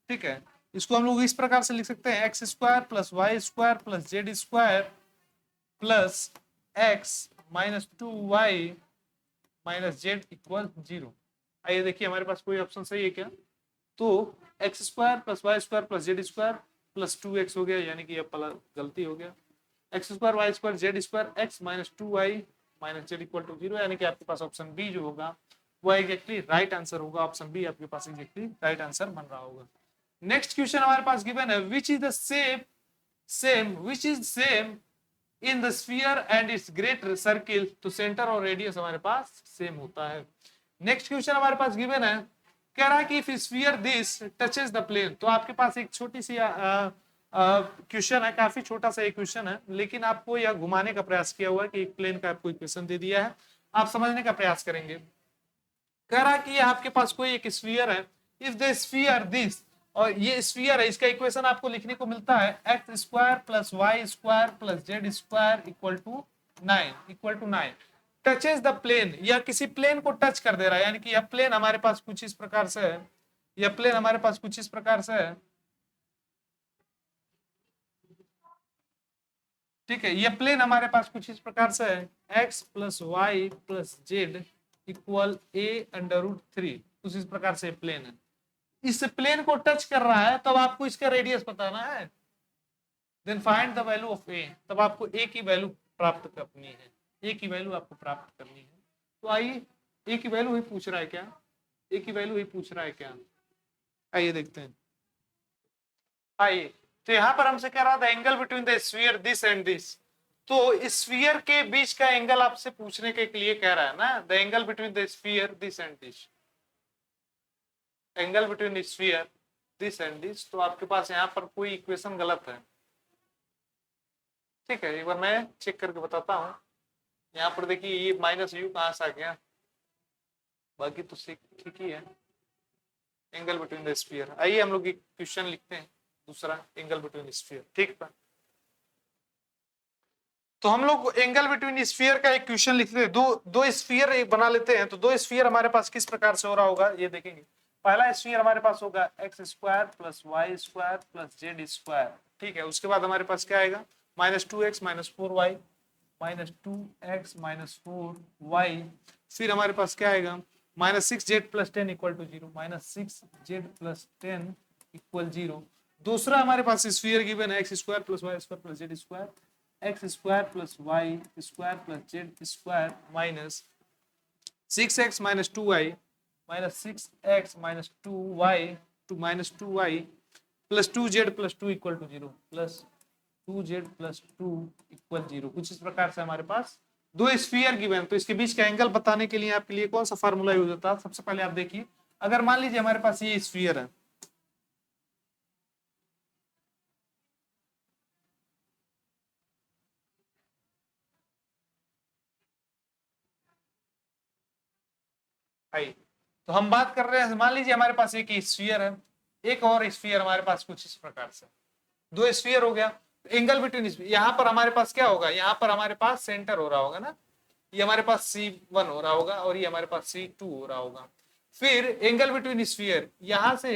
ठीक है। इसको हम लोग इस प्रकार से लिख सकते हैं x square plus y square plus z square plus x minus 2y minus z equal 0। आइए देखिए हमारे पास कोई ऑप्शन सही है क्या, तो x square plus y square plus z square plus 2x हो गया, यानी कि अब गलती हो गया, x square y square z square x minus 2y minus z equal to 0, यानी कि आपके पास ऑप्शन बी जो होगा वो एग्जैक्टली राइट आंसर होगा, ऑप्शन बी आपके पास एग्जैक्टली राइट आंसर बन रहा होगा। नेक्स्ट क्वेश्चन हमारे पास गिवन है, which is the same in the sphere and it's great circle, तो सेंटर और रेडियस हमारे पास सेम होता है। नेक्स्ट क्वेश्चन हमारे पास गिवन है, कह रहा है कि if sphere this touches the plane, तो आपके पास एक छोटी सी क्वेश्चन है, काफी छोटा सा एक क्वेश्चन है, लेकिन आपको यह घुमाने का प्रयास किया हुआ है कि एक प्लेन का आपको इक्वेशन दे दिया है, आप समझने का प्रयास करेंगे। कह रहा कि आपके पास कोई एक स्फीयर है, इफ द स्फीयर दिस, और ये स्फीयर है, इसका इक्वेशन आपको लिखने को मिलता है x square plus y square plus z square equal to 9 touches the plane, या किसी प्लेन को टच कर दे रहा है, यानी कि यह प्लेन हमारे पास कुछ इस प्रकार से है, यह प्लेन हमारे पास कुछ इस प्रकार से है, ठीक है, यह प्लेन हमारे पास कुछ इस प्रकार से है, x plus y plus z equal a√3, कुछ इस प्रकार से प्लेन है। इस प्लेन को टच कर रहा है, तब आपको इसका रेडियस बताना है, then find the value of a, तब आपको a की वैल्यू प्राप्त करनी है, a की वैल्यू आपको प्राप्त करनी है। तो आइए a की वैल्यू ही पूछ रहा है क्या, a की वैल्यू ही पूछ रहा है क्या, आइए देखते हैं। आइए, तो यहां पर हमसे कह रहा था angle between the sphere this and this, तो स्फीयर के बीच का एंगल आपसे पूछने के लिए कह रहा है ना, the angle between the sphere this and this, angle between sphere this and this, तो आपके पास यहाँ पर कोई इक्वेशन गलत है, ठीक है। एक बार मैं चेक करके बताता हूँ। यहाँ पर देखिए ये माइनस यू कहाँ से आ गया, बाकी तो ठीक ही है, एंगल बिटवीन द स्फीयर। आइए हम लोग एक क्वेश्चन लिखते हैं दूसरा, एंगल बिटवीन स्फीयर, ठीक है। तो हम लोग एंगल बिटवीन स्फीयर का एक क्वेश्चन लिखते हैं, दो स्फीयर एक बना लेते हैं, तो दो स्फीयर हमारे पास किस प्रकार से हो रहा होगा ये देखेंगे। पहला स्फीयर हमारे पास होगा x square plus y square plus z square, ठीक है। उसके बाद हमारे पास क्या आएगा, -2x minus 4y minus 2x minus 4y, फिर हमारे पास क्या आएगा -6z plus 10 equal to 0, -6z plus 10 equal 0। दूसरा हमारे पास स्फीयर गिवन है x square plus y square plus z square, x square plus y square plus z square minus 6x minus 2y minus 6x minus 2y two minus 2y plus 2z plus 2 equal to 0 plus 2z plus 2 equal 0। कुछ इस प्रकार से हमारे पास दो sphere given, तो इसके बीच का angle बताने के लिए आपके लिए कौन सा फार्मूला यूज होता है? सबसे पहले आप देखिए, अगर मान लीजिए हमारे पास ये स्फीयर है, आई, तो हम बात कर रहे हैं, मान लीजिए हमारे पास एक स्फीयर है, एक और स्फीयर हमारे पास कुछ इस प्रकार से, दो स्फीयर हो गया, एंगल बिटवीन, यहां पर हमारे पास क्या होगा, यहां पर हमारे पास सेंटर हो रहा होगा ना, ये हमारे पास C1 हो रहा होगा और ये हमारे पास C2 हो रहा होगा। फिर एंगल बिटवीन स्फीयर, यहां से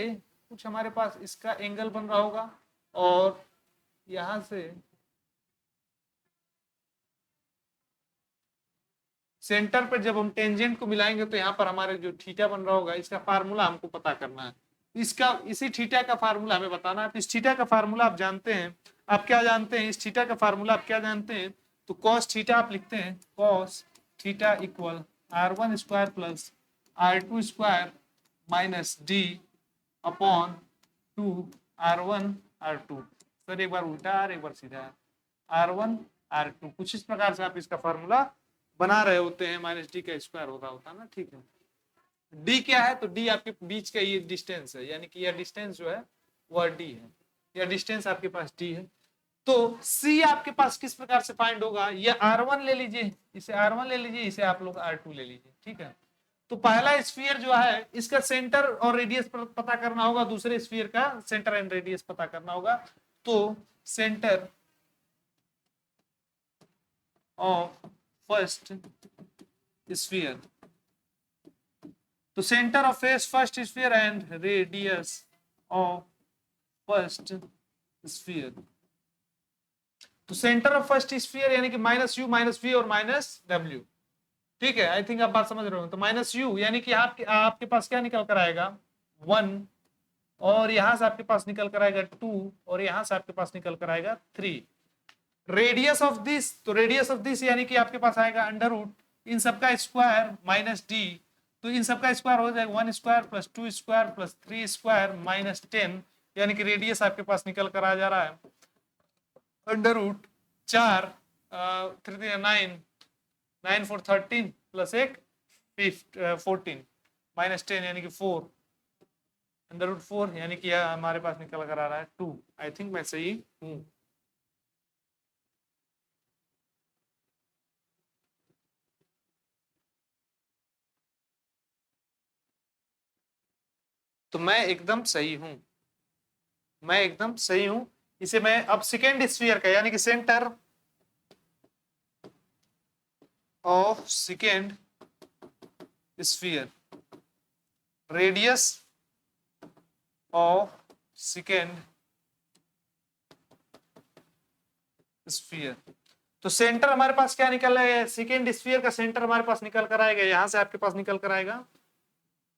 कुछ हमारे पास इसका एंगल बन रहा होगा और यहां से सेंटर पर जब हम टेंजेंट को मिलाएंगे तो यहाँ पर हमारे जो थीटा बन रहा होगा, इसका फार्मूला हमको पता करना है, इसका इसी थीटा का फार्मूला हमें बताना है। तो इस थीटा का फार्मूला आप जानते हैं, आप क्या जानते हैं, इस थीटा का फार्मूला आप क्या जानते हैं, तो कॉस थीटा आप लिखते हैं, cos theta equal r1 square plus r2 square minus d upon 2 r1 r2। Sir एक बार उल्टा और एक बार सीधा, r1 r2, कुछ इस प्रकार से आप इसका फार्मूला बना रहे होते हैं, माइनस डी का स्क्वायर होता है ना, ठीक है। डी क्या है, तो डी आपके बीच का ये डिस्टेंस है, यानी कि यह डिस्टेंस जो है वह डी है, यह डिस्टेंस आपके पास डी है। तो सी आपके पास किस प्रकार से फाइंड होगा, ये r1 ले लीजिए, इसे r1 ले लीजिए, इसे आप लोग r2 ले लीजिए, ठीक है। तो पहला स्फीयर जो है इसका सेंटर और रेडियस पता करना होगा, दूसरे स्फीयर का सेंटर एंड रेडियस पता करना होगा। तो सेंटर ऑफ फर्स्ट स्फीयर, तो centre of first sphere and radius of first sphere, तो सेंटर ऑफ फर्स्ट स्फीयर यानी कि माइनस यू माइनस वी और माइनस डब्ल्यू, ठीक है। आई थिंक आप बात समझ रहे हो। तो माइनस यू यानी कि आपके पास क्या निकल कर आएगा 1, और यहां से आपके पास निकल कर आएगा 2, और यहां से आपके पास निकल कर आएगा 3। रेडियस ऑफ दिस, तो रेडियस ऑफ दिस यानी कि आपके पास आएगा अंडर रूट इन सबका स्क्वायर माइनस डी, तो इन सबका स्क्वायर हो जाएगा 1 square plus 2 square plus 3 square minus 10, यानी कि रेडियस आपके पास निकल कर आ जा रहा है अंडर रूट 4 3 9 9 4 13 प्लस एक 14 माइनस 10 यानी कि 4 अंडर रूट 4, यानी कि हमारे पास निकल कर आ रहा है 2। आई थिंक मैं सही हूं। तो मैं एकदम सही हूं, मैं एकदम सही हूं। इसे मैं अब सेकेंड स्फीयर का यानी कि centre of second sphere, radius of second sphere, तो सेंटर हमारे पास क्या निकल रहा है, सेकेंड स्फीयर का सेंटर हमारे पास निकल कर आएगा, यहां से आपके पास निकल कर आएगा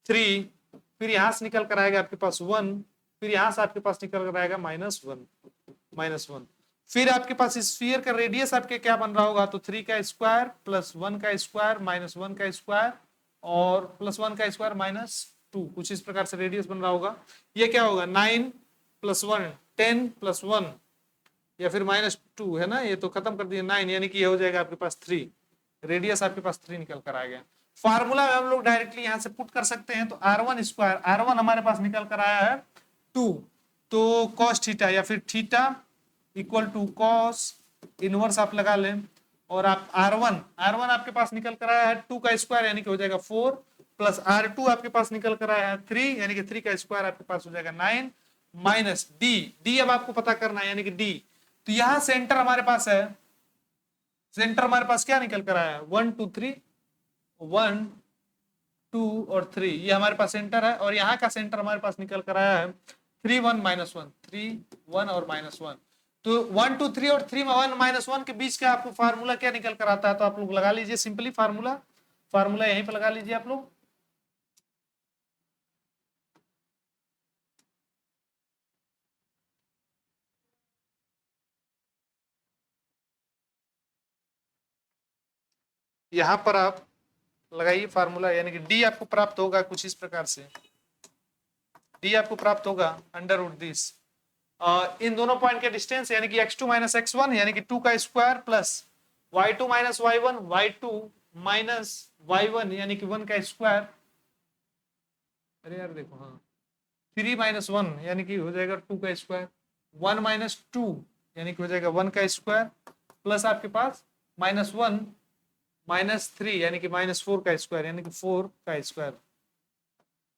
3, फिर यहां से निकल कर आएगा आपके पास 1, फिर यहां से आपके पास निकल कर आएगा -1, फिर आपके पास स्फीयर का रेडियस आपके क्या बन रहा होगा, तो 3 का स्क्वायर प्लस 1 का स्क्वायर माइनस 1 का स्क्वायर और प्लस 1 का स्क्वायर -2, कुछ इस प्रकार से रेडियस बन रहा होगा। ये क्या होगा 9 + 1 10 + 1 या फिर -2 है ना, ये तो खत्म कर दिया 9, यानी कि ये हो जाएगा आपके पास 3, रेडियस आपके पास 3 निकल कर आ गया। फार्मूला में हम लोग डायरेक्टली यहां से पुट कर सकते हैं, तो r1 स्क्वायर, r1 हमारे पास निकल कर आया है 2, तो कॉस थीटा या फिर theta equal to cos inverse आप लगा लें, और आप r1 आपके पास निकल कर आया है 2 का स्क्वायर यानी कि हो जाएगा 4 प्लस r2 आपके पास निकल कर आया है 3 यानी कि 3 का स्क्वायर आपके पास हो जाएगा 9 माइनस डी अब आपको पता करना है यानी कि डी। तो यहां सेंटर हमारे पास है, सेंटर हमारे पास क्या निकल कर आया है 1 2 3, 1 2 और 3, ये हमारे पास सेंटर है, और यहाँ का सेंटर हमारे पास निकल कर आया है 3 1 -1 3 1 और -1, तो 1 2 3 और 3 1 -1 के बीच का आपको फार्मूला क्या निकल कर आता है, तो आप लोग लगा लीजिए सिंपली फार्मूला, फार्मूला यहीं पर लगा लीजिए आप लोग। यहाँ पर आप लगाइए फार्मूला, यानी कि डी आपको प्राप्त होगा कुछ इस प्रकार से, डी आपको प्राप्त होगा अंडर रूट दिस इन दोनों पॉइंट के डिस्टेंस यानी कि x2 माइनस x1 यानी कि 2 का square plus y2 minus y1 y2 minus y1 यानी कि 1 का स्क्वायर, अरे यार देखो हाँ 3 माइनस 1 यानी कि हो जाएगा 2 का स्क्वायर, 1 माइनस 2 यानी कि हो जाएगा 1 का स्क्वायर, प्लस आपके पास माइनस 1 माइनस 3 यानी कि माइनस 4 का स्क्वायर यानी कि 4 का स्क्वायर,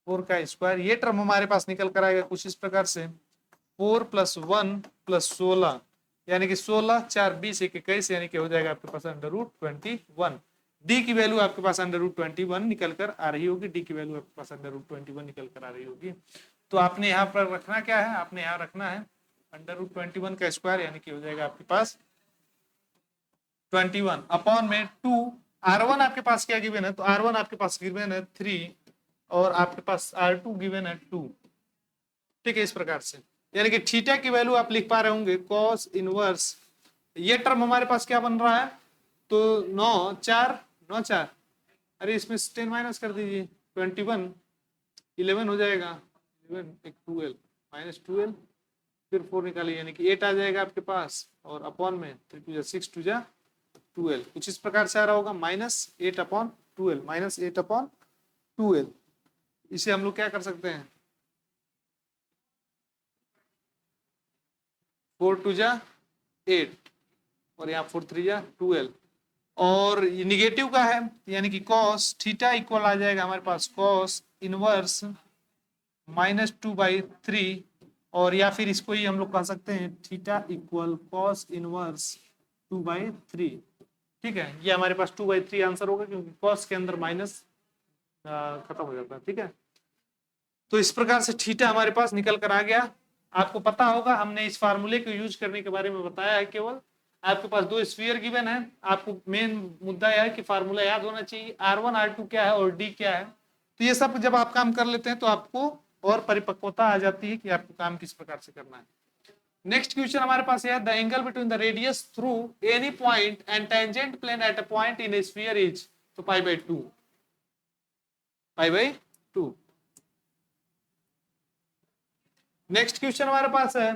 4 का स्क्वायर। ये टर्म हमारे पास निकल कर आएगा कुछ इस प्रकार से 4 प्लस 1 प्लस 16 यानी कि 16 4 20 21 यानी कि हो जाएगा आपके पास अंडर रूट 21। डी की वैल्यू आपके पास अंडर रूट 21 निकल कर आ रही होगी, डी की वैल्यू आपके पास अंडर रूट 21 निकल कर आ रही होगी। तो आपने यहाँ पर रखना क्या है, आपने यहाँ रखना है अंडर रूट 21 का स्क्वायर यानी कि हो जाएगा आपके पास 21 अपॉन में 2, R1 आपके पास क्या गिवन है, तो R1 आपके पास गिवन है 3 और आपके पास R2 गिवन है 2, ठीक है इस प्रकार से। यानी कि थीटा की वैल्यू आप लिख पा रहे होंगे cos इनवर्स, ये टर्म हमारे पास क्या बन रहा है, तो 9 4 9 4, अरे इसमें 10 माइनस कर दीजिए 21 11 हो जाएगा, 11 एक 12 माइनस 12 फिर 4 निकालिए यानी कि 8 आ जाएगा आपके पास, और अपॉन में 3 2 6 2 12 कुछ इस प्रकार से आ रहा होगा -8/12 -8/12। इसे हम लोग क्या कर सकते हैं 4 2 8 और यहाँ 4 3 12, और निगेटिव का है यानी कि cos थीटा इक्वल आ जाएगा हमारे पास cos इनवर्स -2/3, और या फिर इसको ही हम लोग कह सकते हैं थीटा इक्वल cos इनवर्स 2/3, ठीक है। ये हमारे पास 2/3 आंसर होगा क्योंकि cos के अंदर माइनस खत्म हो जाता है, ठीक है। तो इस प्रकार से थीटा हमारे पास निकल कर आ गया। आपको पता होगा हमने इस फार्मूले को यूज करने के बारे में बताया है, केवल आपके पास दो स्फीयर गिवन है, आपको मेन मुद्दा यह है कि फार्मूला याद होना चाहिए, R1 R2 क्या है और D क्या है। तो ये सब जब आप काम कर लेते हैं तो आपको और परिपक्वता आ जाती है कि आपको काम किस प्रकार से करना है। नेक्स्ट क्वेश्चन हमारे पास है the angle between the radius through any point and tangent plane at a point in a sphere is, तो π/2 π/2। नेक्स्ट क्वेश्चन हमारे पास है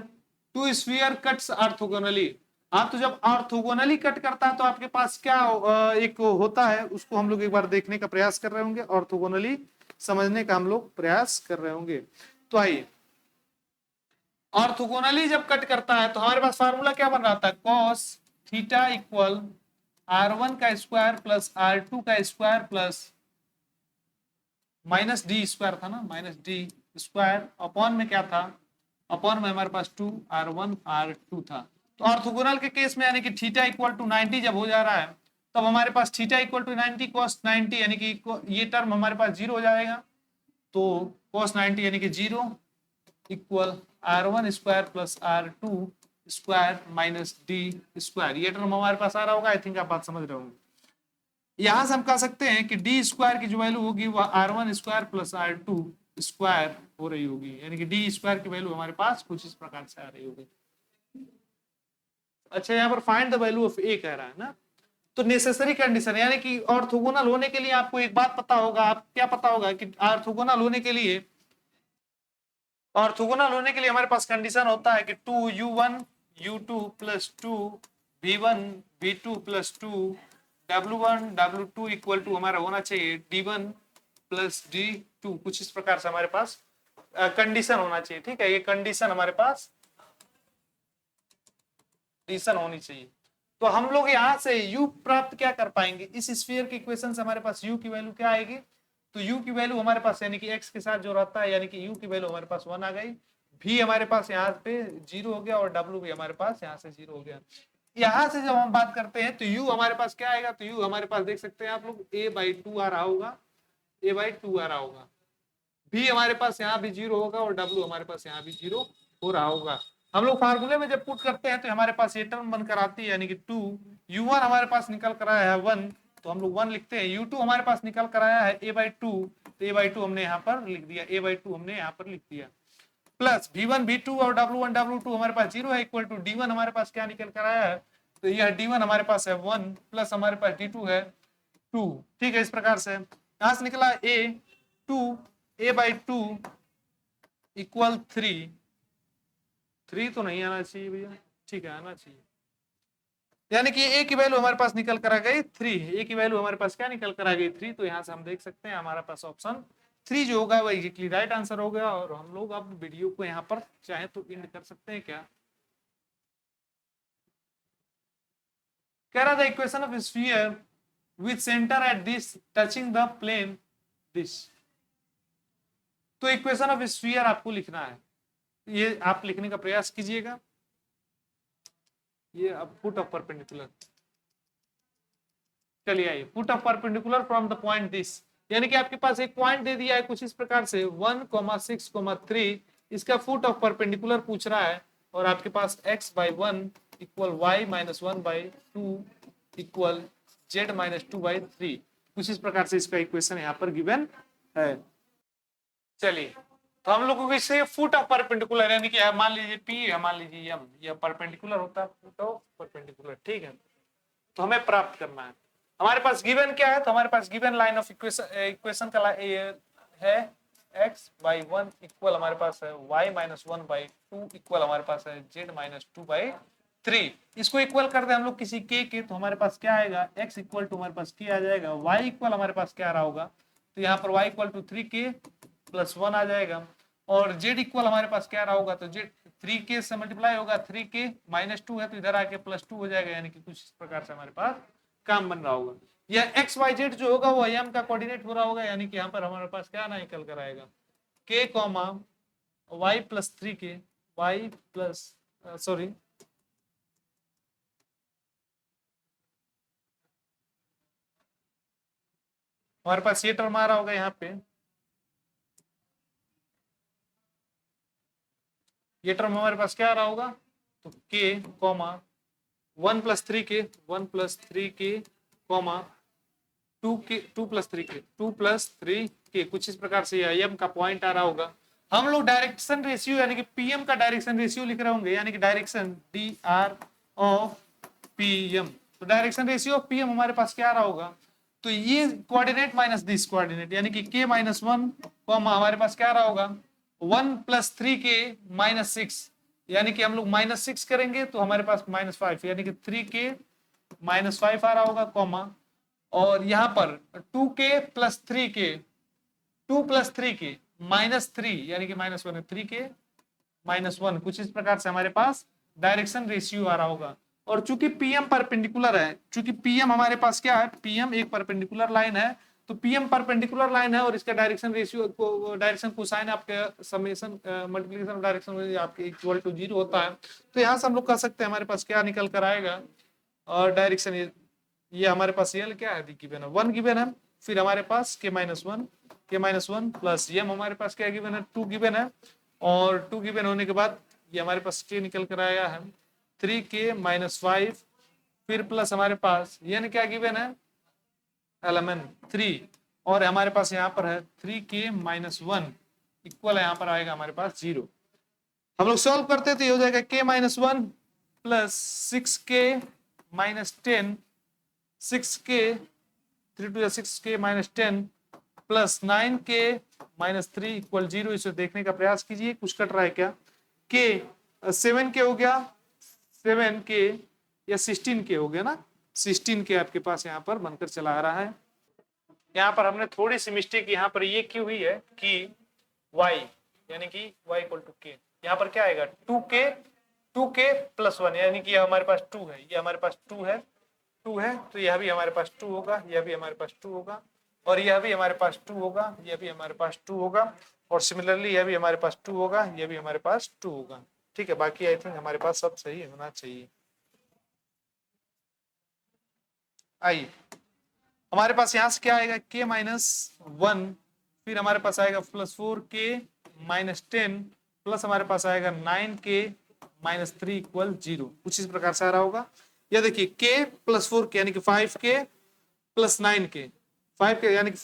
टू स्फीयर कट्स ऑर्थोगोनली। आप तो जब ऑर्थोगोनली कट करता है तो आपके पास क्या एक होता है, उसको हम लोग एक बार देखने का प्रयास कर रहे होंगे, ऑर्थोगोनली समझने का हम लोग प्रयास कर रहे होंगे। तो आइए ऑर्थोगोनली जब कट करता है तो हमारे पास फार्मूला क्या बन रहा था, cos थीटा इक्वल R1 का स्क्वायर प्लस R2 का square plus minus D square था ना, माइनस डी स्क्वायर अपॉन में क्या था, अपॉन में हमारे पास 2R1 R2 था। तो ऑर्थोगोनल के केस में यानी कि थीटा इक्वल टू 90 जब हो जा रहा है तब हमारे पास थीटा इक्वल टू 90 cos 90 यानी कि ये टर्म हमारे पास 0 हो जाएगा, तो cos 90 यानी कि 0 equal R1 square plus R2 square minus D square, ये टर्म हमारे पास आ रहा होगा। आई थिंक आप बात समझ रहे होंगे। यहां से हम कह सकते हैं कि डी स्क्वायर की जो वैल्यू होगी वह R1 square plus R2 square हो रही होगी, यानी कि डी स्क्वायर की वैल्यू हमारे पास कुछ इस प्रकार से आ रही होगी। अच्छा यहाँ पर फाइंड द वैल्यू ऑफ ए कह रहा है ना, तो नेसेसरी कंडीशन यानी कि ऑर्थोगोनल होने के लिए आपको एक बात पता होगा, आप क्या पता होगा कि ऑर्थोगोनल होने के लिए, ऑर्थोगोनल होने के लिए हमारे पास कंडीशन होता है कि 2u1 u2 plus 2 v1 v2 plus 2 w1 w2 equal to हमारा होना चाहिए d1 प्लस d2, कुछ इस प्रकार से हमारे पास कंडीशन होना चाहिए, ठीक है। ये कंडीशन हमारे पास कंडीशन होनी चाहिए। तो हम लोग यहां से u प्राप्त क्या कर पाएंगे, इस स्फीयर के इक्वेशन से हमारे पास u की वैल्यू क्या आएगी, तो u की वैल्यू हमारे पास यानी कि x के साथ जो रहता है यानी कि u की वैल्यू हमारे पास 1 आ गई, v हमारे पास यहाँ पे 0 हो गया और w भी हमारे पास यहाँ से 0 हो गया। यहां से जब हम बात करते हैं तो u हमारे पास क्या आएगा, तो u हमारे पास देख सकते हैं आप लोग a/2 आ रहा होगा, a/2 आ रहा होगा, v हमारे पास यहाँ भी 0 होगा और w हमारे पास यहाँ भी 0 हो रहा होगा। हम लोग फार्मूले में जब पुट करते हैं तो हमारे पास ये टर्म बनकर आती है यानी कि 2, u1 हमारे पास निकल कर आया है 1 तो हम लोग 1 लिखते हैं, u2 हमारे पास निकल कर आया है a/2 तो a/2 हमने यहाँ पर लिख दिया, a/2 हमने यहाँ पर लिख दिया, प्लस v1 v2 और w1 w2 हमारे पास 0 है इक्वल टू d1 हमारे पास क्या निकल कर आया है, तो यह d1 हमारे पास है 1 प्लस हमारे पास d2 है 2, ठीक है। इस प्रकार से यहां से निकला a 2, a/2 इक्वल 3 तो नहीं आना चाहिए भैया, ठीक है आना चाहिए। यानी कि a की वैल्यू हमारे पास निकल कर आ गई 3, a की वैल्यू हमारे पास क्या निकल कर आ गई 3। तो यहां से हम देख सकते हैं हमारे पास ऑप्शन 3 जो होगा वो एग्जैक्टली राइट आंसर हो गया। और हम लोग अब वीडियो को यहाँ पर चाहे तो एंड कर सकते हैं क्या। कह रहा था equation of sphere with center at this touching the plane this. तो इक्वेशन ऑफ स्फीयर आपको लिखना है, ये आप लिखने का प्रयास कीजिएगा। ये अब पुट ऑफ परपेंडिकुलर, चलिए आइए put off perpendicular from the point this. यानी कि आपके पास एक पॉइंट दे दिया है कुछ इस प्रकार से 1,6,3, इसका फुट ऑफ परपेंडिकुलर पूछ रहा है। और आपके पास x/1 equal y-1/2 equal z-2/3, कुछ इस प्रकार से इसका इक्वेशन यहाँ पर गिवन है। चलिए तो हम लोगों को इससे फुट ऑफ परपेंडिकुलर यानी कि मान लीजिए p, मान लीजिए m, यह परपेंडिकुलर होता है फुट ऑफ परपेंडिकुलर, ठीक है। तो हमें प्राप्त करना है, हमारे पास गिवन क्या है, तो हमारे पास गिवन लाइन ऑफ इक्वेशन का है x/1 इक्वल हमारे पास है y-1/2 इक्वल हमारे पास है z-2/3। इसको इक्वल कर दे हम लोग किसी के, तो हमारे पास क्या आएगा, x इक्वल टू हमारे पास k आ जाएगा, y इक्वल हमारे पास क्या आ रहा होगा, तो यहाँ पर y इक्वल टू 3k + 1 आ जाएगा। और z इक्वल हमारे पास क्या रहा होगा, तो z 3k से मल्टीप्लाई होगा, 3k -2 है तो इधर आके +2 हो जाएगा। यानी कि कुछ इस प्रकार से हमारे पास काम बन रहा होगा। यह एक्स वाई जेड जो होगा वो एम का कोऑर्डिनेट हो रहा होगा। यानी कि यहाँ पर हमारे पास क्या ना निकल कर आएगा, k comma y + 3k, y plus sorry हमारे पास ये टर्म आ रहा होगा यहाँ पे, ये टर्म हमारे पास क्या आ रहा होगा, तो k comma 1 + 3k, 1 + 3k comma 2k, 2 + 3k, 2 + 3k, कुछ इस प्रकार से एम का पॉइंट आ रहा होगा। हम लोग डायरेक्शन रेशियो यानी कि पीएम का डायरेक्शन रेशियो लिख रहे होंगे, यानी कि डायरेक्शन dr ऑफ पीएम। तो डायरेक्शन रेशियो ऑफ पीएम हमारे पास क्या आ रहा होगा, तो ये कोऑर्डिनेट माइनस दिस कोऑर्डिनेट, यानी कि k - 1 कॉमा हमारे पास क्या आ रहा होगा 1 + 3k - 6, यानी कि हम लोग -6 करेंगे तो हमारे पास -5, यानी कि 3k -5 आ रहा होगा कॉमा, और यहाँ पर 2k + 3k, 2 + 3k -3, यानी कि -1 है, 3k -1, कुछ इस प्रकार से हमारे पास डायरेक्शन रेशियो आ रहा होगा। और चूंकि पीएम परपेंडिकुलर है, चूंकि पीएम हमारे पास क्या है, पीएम एक परपेंडिकुलर लाइन है, तो पीएम परपेंडिकुलर लाइन है और इसका डायरेक्शन रेशियो को डायरेक्शन कोसाइन आपके समेशन मल्टीप्लिकेशन ऑफ डायरेक्शन आपके इक्वल टू 0 होता है। तो यहाँ से हम लोग कह सकते हैं हमारे पास क्या निकल कर आएगा, और डायरेक्शन ये हमारे पास ये क्या है गिवन है 1 गिवन है, फिर हमारे पास k - 1 प्लस एम हमारे पास क्या गिवन है 2 गिवन है, और 2 गिवन होने के बाद ये हमारे पास k निकल कर आया है 3k - 5, फिर प्लस हमारे पास n क्या गिवन है एलिमेंट 3, और हमारे पास यहाँ पर है 3k - 1 इक्वल है यहाँ पर आएगा हमारे पास 0। हम लोग सॉल्व करते तो ये हो जाएगा k - 1 plus 6k - 10, 6k 3 to 6k - 10 plus 9k - 3 equal 0। इसे देखने का प्रयास कीजिए कुछ कट रहा है क्या, k 7k हो गया, 7k या 16k हो गया ना, 16k आपके पास यहाँ पर बनकर चला आ रहा है। यहाँ पर हमने थोड़ी सी मिस्टेक यहाँ पर ये की हुई है कि y यानी कि y = k, यहाँ पर क्या आएगा 2k + 1, यानी कि हमारे पास 2 है, ये हमारे पास 2 है, तो यह भी हमारे पास 2 होगा, यह भी हमारे पास 2 होगा, और यह भी हमारे पास 2 होगा, यह भी हमारे पास 2 होगा, और सिमिलरली यह भी हमारे पास 2 होगा, यह भी हमारे पास 2 होगा। ठीक है, बाकी आई थिंक हमारे पास सब सही होना चाहिए। आइए हमारे पास यहाँ से क्या आएगा k - 1, फिर हमारे पास आएगा प्लस 4k - 10 प्लस हमारे पास आएगा 9k - 3 इक्वल 0, कुछ इस प्रकार से आ रहा होगा। यह देखिए k + 4k यानी कि 5k + 9k, 5k यानी कि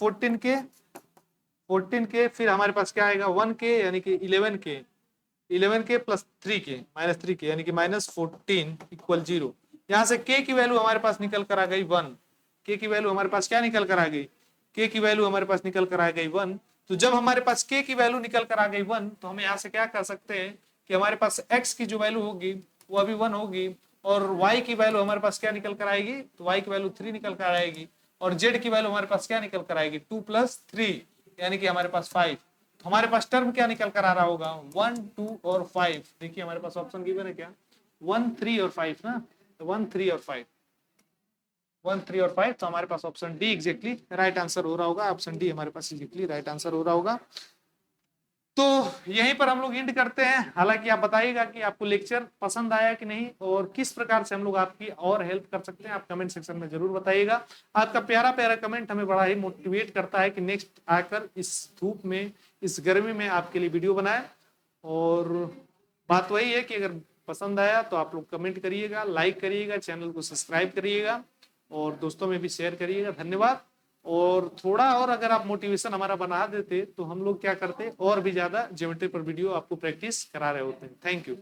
14k, फिर हमारे पास क्या आएगा 1k यानी कि 11k + 3k - 3k यानी कि -14 इक्वल 0। यहाँ से k की वैल्यू हमारे पास निकल कर आ गई 1, के की वैल्यू हमारे पास क्या निकल कर आ गई, के की वैल्यू हमारे पास निकल कर आ गई 1। तो जब हमारे पास के की वैल्यू निकल कर आ गई 1, तो हम यहाँ से क्या कर सकते हैं कि हमारे पास x की जो वैल्यू होगी वो अभी 1 होगी, और y की वैल्यू हमारे पास क्या निकल कर आएगी, तो y की वैल्यू 3 निकल कर आएगी, और z की वैल्यू हमारे पास क्या निकल कर आएगी 2 + 3 यानी कि हमारे पास 5। तो हमारे पास टर्म क्या निकल कर आ रहा होगा 1, 2 और 5। देखिए हमारे पास ऑप्शन गिवन है क्या 1, 3 और 5 ना, तो 1, 3 और 5, 1, 3 और 5। तो हमारे पास option D exactly right answer हो रहा होगा, ऑप्शन डी हमारे पास एग्जैक्टली राइट आंसर हो रहा होगा। तो यहीं पर हम लोग एंड करते हैं। हालांकि आप बताइएगा कि आपको लेक्चर पसंद आया कि नहीं, और किस प्रकार से हम लोग आपकी और हेल्प कर सकते हैं, आप कमेंट सेक्शन में जरूर बताइएगा। आपका प्यारा प्यारा कमेंट हमें बड़ा ही मोटिवेट करता है कि नेक्स्ट आकर इस धूप में, इस गर्मी में आपके लिए वीडियो बनाए। और बात वही है कि अगर पसंद आया तो आप लोग कमेंट करिएगा, लाइक करिएगा, चैनल को सब्सक्राइब करिएगा और दोस्तों में भी शेयर करिएगा। धन्यवाद। और थोड़ा और अगर आप मोटिवेशन हमारा बना देते तो हम लोग क्या करते और भी ज्यादा ज्योमेट्री पर वीडियो आपको प्रैक्टिस करा रहे होते हैं। Thank you.